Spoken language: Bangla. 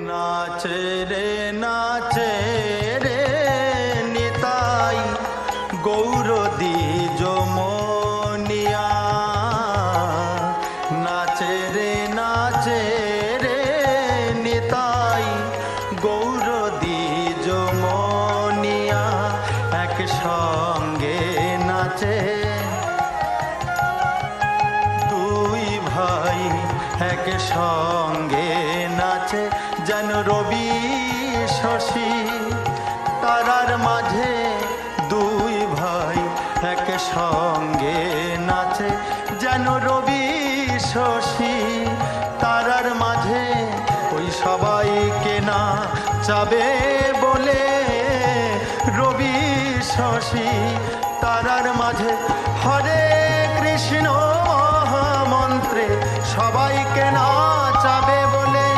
নাচে রে নিতাই গৌর দ্বিজ মনিয়া। নাচে রে নিতাই গৌর দ্বিজ মনিয়া। একসঙ্গে নাচে দুই ভাই, একসঙ্গে নাচে যেন রবি শশী তারার মাঝে। দুই ভাই একসঙ্গে নাচে যেন রবি শশী তারার মাঝে। ওই সবাইকে না চাবে বলে রবি শশী তারার মাঝে হরে কৃষ্ণ মহামন্ত্রে সবাইকে নাচাবে।